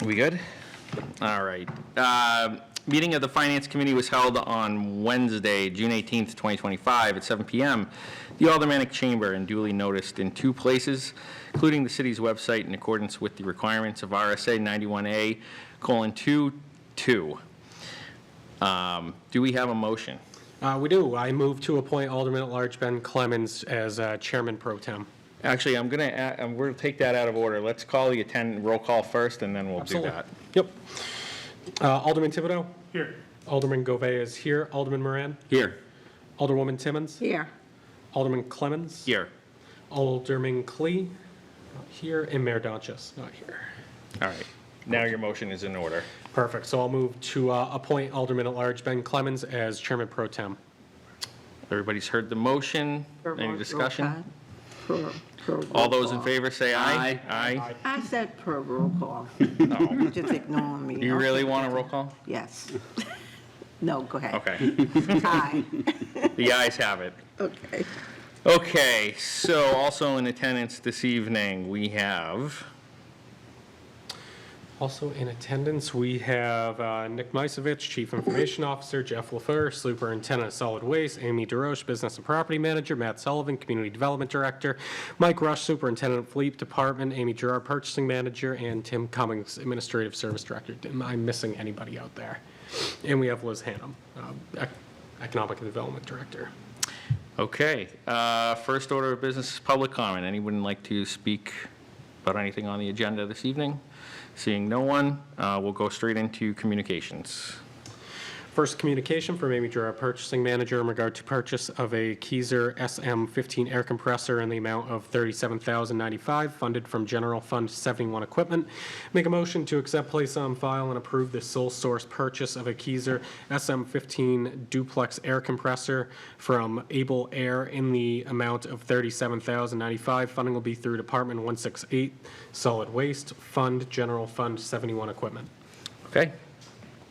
We good? All right. Meeting of the Finance Committee was held on Wednesday, June 18th, 2025 at 7 p.m. The Aldermanic Chamber and duly noticed in 2 places, including the city's website in accordance with the requirements of RSA 91A:2(2). Do we have a motion? We do. I move to appoint Alderman at Large Ben Clemens as Chairman Pro Tem. Actually, we're going to take that out of order. Let's call the roll call first, and then we'll Absolutely. do that. Yep. Alderman Thibodeau? Here. Alderman Gouvet is here. Alderman Moran? Here. Alderwoman Timmons? Here. Alderman Clemens? Here. Alderman Klee? Not here. And Mayor Donchis? Not here. All right. Now your motion is in order. Perfect. So I'll move to appoint Alderman at Large Ben Clemens as Chairman Pro Tem. Everybody's heard the motion. Any discussion? Per All roll those in call. favor say aye. Aye. I said per roll call. No. You're just ignoring me. Do you really want a roll call? Yes. No, go ahead. Okay. Aye. The ayes have it. Okay. Okay, so also in attendance this evening, we have, Also in attendance, we have Nick Misevich, Chief Information Officer, Jeff LaFleur, Superintendent of Solid Waste, Amy DeRoche, Business and Property Manager, Matt Sullivan, Community Development Director, Mike Rush, Superintendent of Fleet Department, Amy Gerard, Purchasing Manager, and Tim Cummings, Administrative Service Director. Am I missing anybody out there? And we have Liz Hannum, Economic and Development Director. okay, first order of business is public comment. Anyone like to speak about anything on the agenda this evening? Seeing no one, we'll go straight into communications. First communication from Amy Gerard, Purchasing Manager, in regard to purchase of a Keyser SM15 air compressor in the amount of $37,095, funded from General Fund 71 equipment. Make a motion to accept, place on file, and approve the sole source purchase of a Keyser SM15 duplex air compressor from Able Air in the amount of $37,095. Funding will be through Department 168, Solid Waste Fund, General Fund 71 equipment. Okay,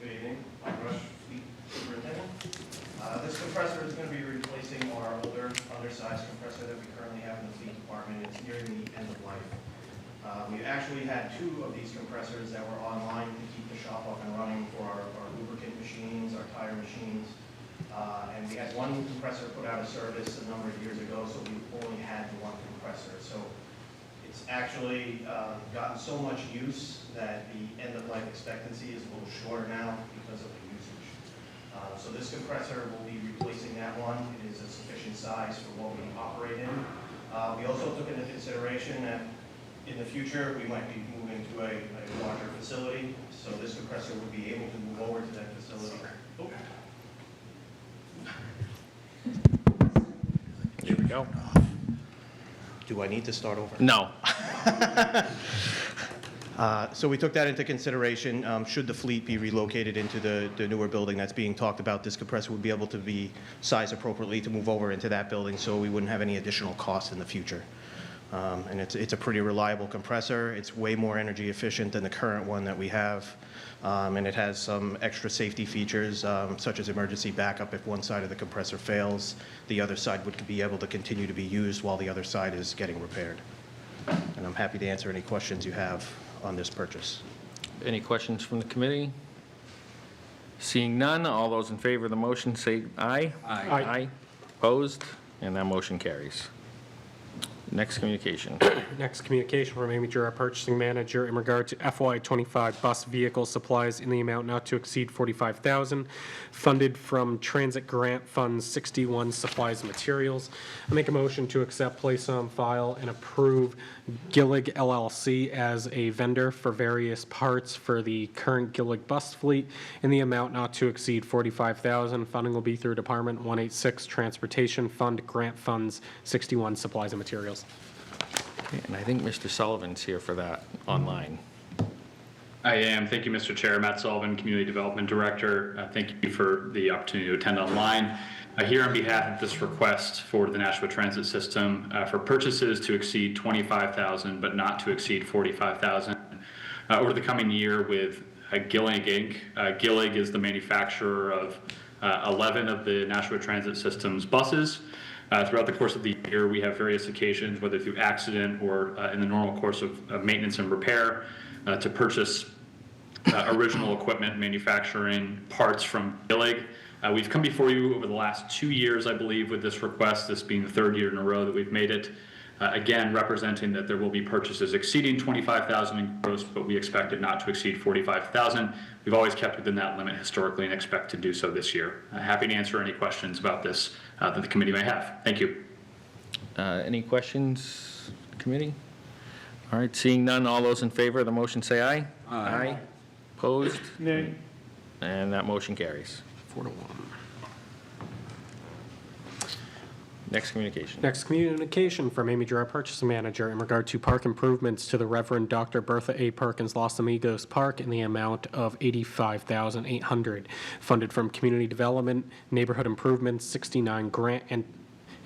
Good evening, Mike Rush, Fleet Superintendent. This compressor is going to be replacing our older, undersized compressor that we currently have in the Fleet Department. It's nearing the end of life. We actually had 2 of these compressors that were online to keep the shop up and running for our lubricant machines, our tire machines. And we had 1 compressor put out of service a number of years ago, so we only had the 1 compressor. So it's actually gotten so much use that the end-of-life expectancy is a little shorter now because of the usage. So this compressor will be replacing that one. It is a sufficient size for what we operate in. We also took into consideration that in the future we might be moving to a larger facility, so this compressor would be able to move over to that facility. here we go. Do I need to start over? No. So we took that into consideration. Should the fleet be relocated into the newer building that's being talked about, this compressor would be able to be sized appropriately to move over into that building, so we wouldn't have any additional costs in the future. And it's a pretty reliable compressor. It's way more energy efficient than the current one that we have. And it has some extra safety features, such as emergency backup. If one side of the compressor fails, the other side would be able to continue to be used while the other side is getting repaired. And I'm happy to answer any questions you have on this purchase. Any questions from the committee? Seeing none, all those in favor of the motion say aye. Aye. Aye. Opposed? And that motion carries. Next communication. Next communication from Amy Gerard, Purchasing Manager, in regard to FY25 bus vehicle supplies in the amount not to exceed $45,000, funded from Transit Grant Fund 61 Supplies and Materials. I make a motion to accept, place on file, and approve Gillig LLC as a vendor for various parts for the current Gillig bus fleet in the amount not to exceed $45,000. Funding will be through Department 186 Transportation Fund, Grant Funds 61 Supplies and Materials. And I think Mr. Sullivan's here for that online. I am. Thank you, Mr. Chair. Matt Sullivan, Community Development Director. Thank you for the opportunity to attend online. Here on behalf of this request for the Nashua Transit System for purchases to exceed $25,000 but not to exceed $45,000 over the coming year with Gillig Inc. Gillig is the manufacturer of 11 of the Nashua Transit System's buses. Throughout the course of the year, we have various occasions, whether through accident or in the normal course of maintenance and repair, to purchase original equipment manufacturing parts from Billig. We've come before you over the last 2 years, I believe, with this request, this being the third year in a row that we've made it. Again, representing that there will be purchases exceeding $25,000 in gross, but we expect it not to exceed $45,000. We've always kept within that limit historically and expect to do so this year. Happy to answer any questions about this that the committee may have. Thank you. Any questions, committee? All right, seeing none, all those in favor of the motion say aye. Aye. Opposed? Nay. And that motion carries. 4-1. Next communication. Next communication from Amy Gerard, Purchasing Manager, in regard to park improvements to the Reverend Dr. Bertha A. Perkins Los Amigos Park in the amount of $85,800, funded from Community Development, Neighborhood Improvements, 69 grant and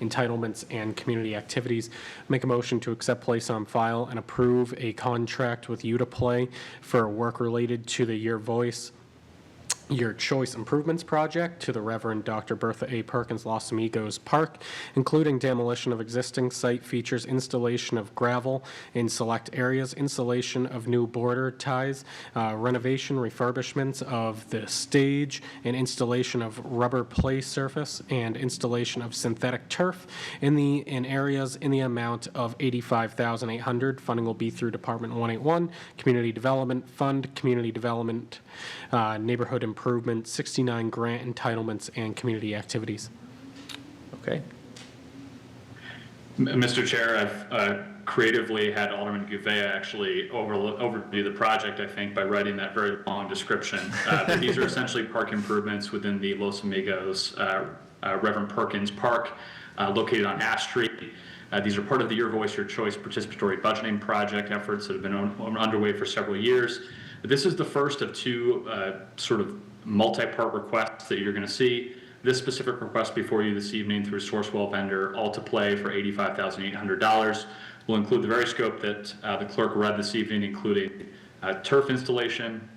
entitlements and community activities. Make a motion to accept, place on file, and approve a contract with You to Play for work related to the Your Choice Improvements Project to the Reverend Dr. Bertha A. Perkins Los Amigos Park, including demolition of existing site, features installation of gravel in select areas, installation of new border ties, renovation, refurbishments of the stage, and installation of rubber play surface, and installation of synthetic turf in areas in the amount of $85,800. Funding will be through Department 181, Community Development Fund, Community Development, Neighborhood Improvement, 69 grant entitlements, and community activities. Okay. Mr. Chair, I've creatively had Alderman Gouveia actually overview the project, I think, by writing that very long description. But these are essentially park improvements within the Los Amigos Reverend Perkins Park, located on Ash Street. These are part of the Your Voice, Your Choice participatory budgeting project efforts that have been underway for several years. This is the first of two sort of multi-part requests that you're going to see. This specific request before you this evening through Sourcewell vendor All to Play for $85,800 will include the very scope that the clerk read this evening, including turf installation,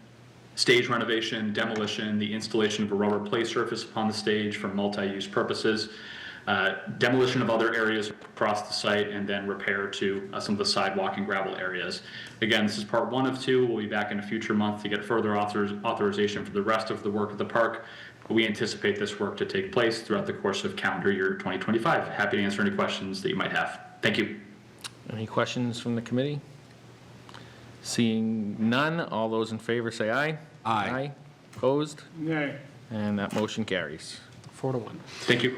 stage renovation, demolition, the installation of a rubber play surface upon the stage for multi-use purposes, demolition of other areas across the site, and then repair to some of the sidewalk and gravel areas. Again, this is part 1 of 2. We'll be back in a future month to get further authorization for the rest of the work at the park. But we anticipate this work to take place throughout the course of calendar year 2025. Happy to answer any questions that you might have. Thank you. Any questions from the committee? Seeing none, all those in favor say aye. Aye. Opposed? Nay. And that motion carries. 4-1. Thank you.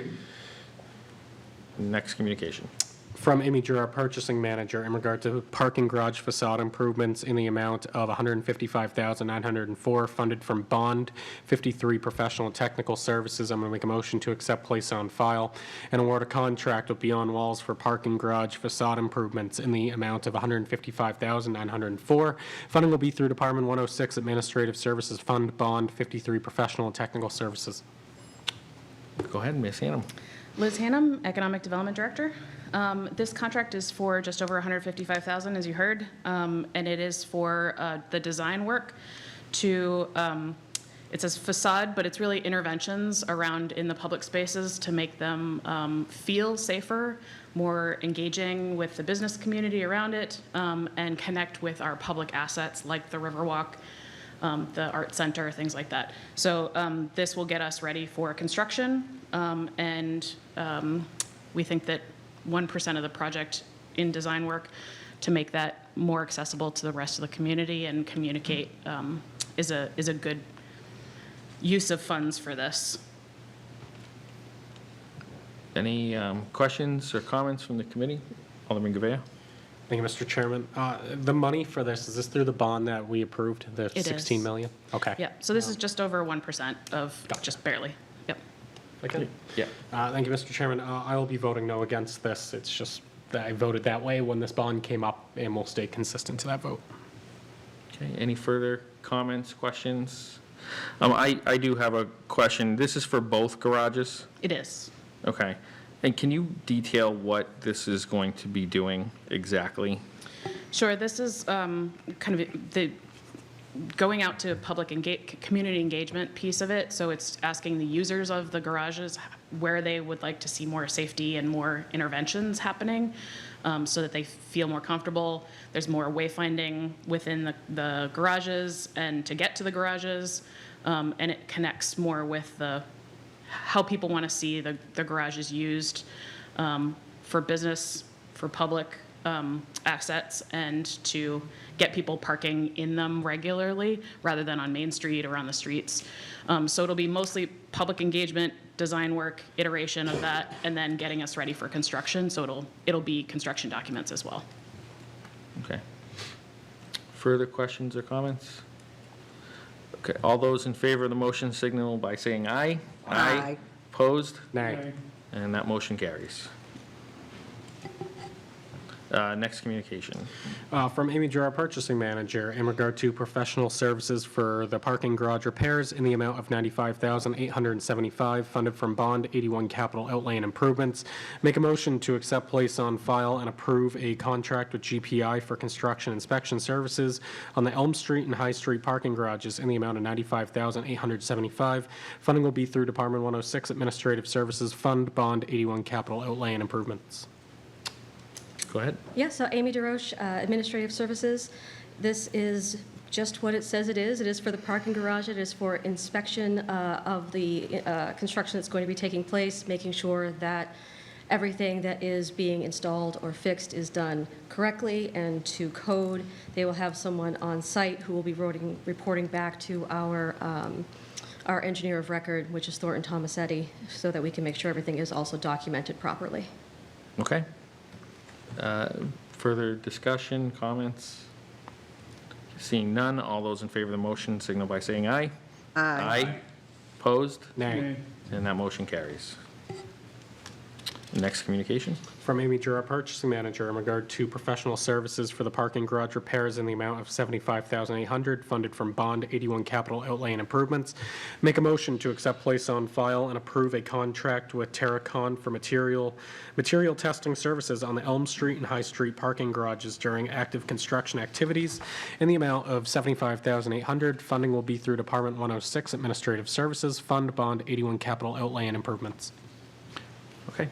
Next communication. From Amy Gerard, Purchasing Manager, in regard to parking garage facade improvements in the amount of $155,904, funded from Bond 53 Professional and Technical Services. I'm going to make a motion to accept, place on file, and award a contract with Beyond Walls for parking garage facade improvements in the amount of $155,904. Funding will be through Department 106 Administrative Services Fund, Bond 53 Professional and Technical Services. Go ahead, Ms. Hannum. Liz Hannum, Economic Development Director. This contract is for just over $155,000, as you heard, and it is for the design work to, it says facade, but it's really interventions around in the public spaces to make them feel safer, more engaging with the business community around it, and connect with our public assets like the Riverwalk, the art center, things like that. So this will get us ready for construction, and we think that 1% of the project in design work to make that more accessible to the rest of the community and communicate is a good use of funds for this. Any questions or comments from the committee? Alderman Gouveia? Thank you, Mr. Chairman. The money for this, is this through the bond that we approved, the It is. 16 million? Okay. Yeah, so this is just over 1% of, Gotcha. just barely. Yep. Okay. Yeah. Thank you, Mr. Chairman. I will be voting no against this. It's just that I voted that way when this bond came up, and we'll stay consistent to that vote. Okay, any further comments, questions? I do have a question. This is for both garages? It is. Okay. And can you detail what this is going to be doing exactly? Sure, this is kind of the going out to public community engagement piece of it. So it's asking the users of the garages where they would like to see more safety and more interventions happening. so that they feel more comfortable. There's more wayfinding within the garages and to get to the garages, and it connects more with how people want to see the garages used for business, for public assets, and to get people parking in them regularly rather than on Main Street or on the streets. So it'll be mostly public engagement, design work, iteration of that, and then getting us ready for construction. So it'll be construction documents as well. Okay. Further questions or comments? Okay, all those in favor of the motion signal by saying aye. Aye. Opposed? Nay. And that motion carries. Next communication. From Amy Drew, our purchasing manager, in regard to professional services for the parking garage repairs in the amount of $95,875, funded from Bond 81 Capital Outlay and Improvements. Make a motion to accept, place on file, and approve a contract with GPI for construction inspection services on the Elm Street and High Street parking garages in the amount of $95,875. Funding will be through Department 106 Administrative Services Fund, Bond 81 Capital Outlay and Improvements. Go ahead. Yeah, so Amy DeRoche, Administrative Services. This is just what it says it is. It is for the parking garage. It is for inspection of the construction that's going to be taking place, making sure that everything that is being installed or fixed is done correctly and to code. They will have someone on site who will be reporting back to our engineer of record, which is Thornton Tomasetti, so that we can make sure everything is also documented properly. Okay. Further discussion, comments? Seeing none, all those in favor of the motion signal by saying aye. Aye. Opposed? Nay. And that motion carries. Next communication. From Amy Drew, our purchasing manager, in regard to professional services for the parking garage repairs in the amount of $75,800, funded from Bond 81 Capital Outlay and Improvements. Make a motion to accept, place on file, and approve a contract with Terracon for material testing services on the Elm Street and High Street parking garages during active construction activities in the amount of $75,800. Funding will be through Department 106 Administrative Services Fund, Bond 81 Capital Outlay and Improvements. Okay.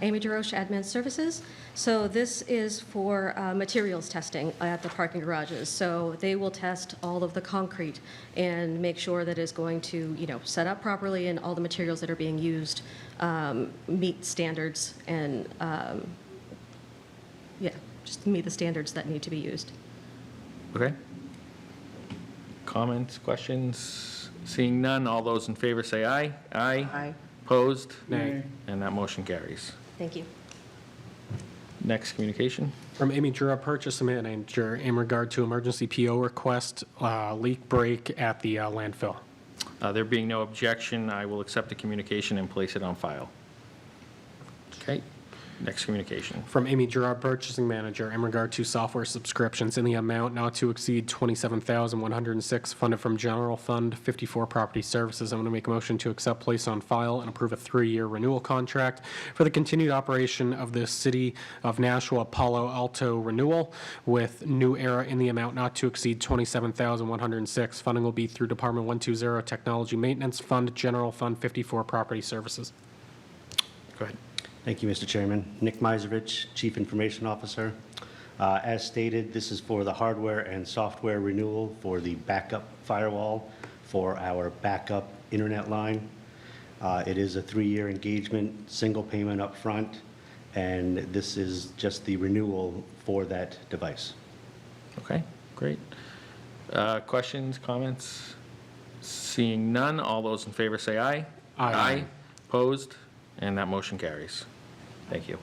Amy DeRoche, Admin Services. So this is for materials testing at the parking garages. So they will test all of the concrete and make sure that it's going to, set up properly and all the materials that are being used meet standards and, just meet the standards that need to be used. Okay. Comments, questions? Seeing none, all those in favor say aye. Aye. Opposed? Nay. And that motion carries. Thank you. Next communication. From Amy Drew, our purchasing manager, in regard to emergency PO request, leak break at the landfill. There being no objection, I will accept the communication and place it on file. Okay. Next communication. From Amy Drew, our purchasing manager, in regard to software subscriptions in the amount not to exceed $27,106, funded from General Fund 54 Property Services. I'm going to make a motion to accept, place on file, and approve a 3-year renewal contract for the continued operation of the City of Nashua Palo Alto renewal with New Era in the amount not to exceed $27,106. Funding will be through Department 120 Technology Maintenance Fund, General Fund 54 Property Services. Go ahead. Thank you, Mr. Chairman. Nick Miservich, Chief Information Officer. As stated, this is for the hardware and software renewal for the backup firewall for our backup internet line. It is a 3-year engagement, single payment up front, and this is just the renewal for that device. Okay, great. Questions, comments? Seeing none, all those in favor say aye. Aye. Opposed? And that motion carries. Thank you.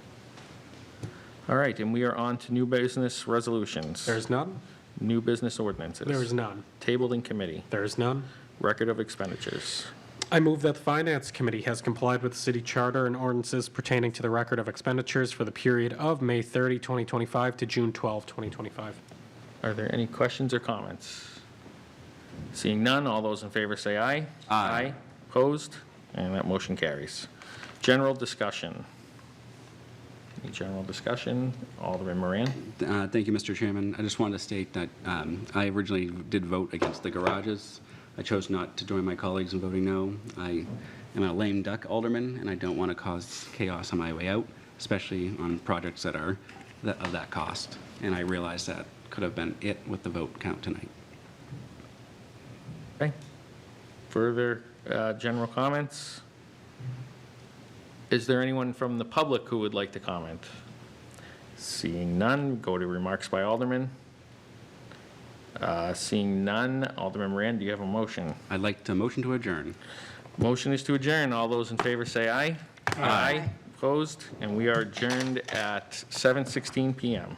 All right, and we are on to new business resolutions. There's none? New business ordinances. There is none. Tabled in committee. There is none. Record of expenditures. I move that the Finance Committee has complied with the city charter and ordinances pertaining to the record of expenditures for the period of May 30, 2025 to June 12, 2025. Are there any questions or comments? Seeing none, all those in favor say aye. Aye. Opposed? And that motion carries. General discussion. Any general discussion? Alderman Moran? Thank you, Mr. Chairman. I just wanted to state that I originally did vote against the garages. I chose not to join my colleagues in voting no. I am a lame duck alderman, and I don't want to cause chaos on my way out, especially on projects that are of that cost. And I realized that could have been it with the vote count tonight. Okay. Further general comments? Is there anyone from the public who would like to comment? Seeing none, go to remarks by Alderman. Seeing none, Alderman Moran, do you have a motion? I'd like to motion to adjourn. Motion is to adjourn. All those in favor say aye. Aye. Opposed? And we are adjourned at 7:16 PM.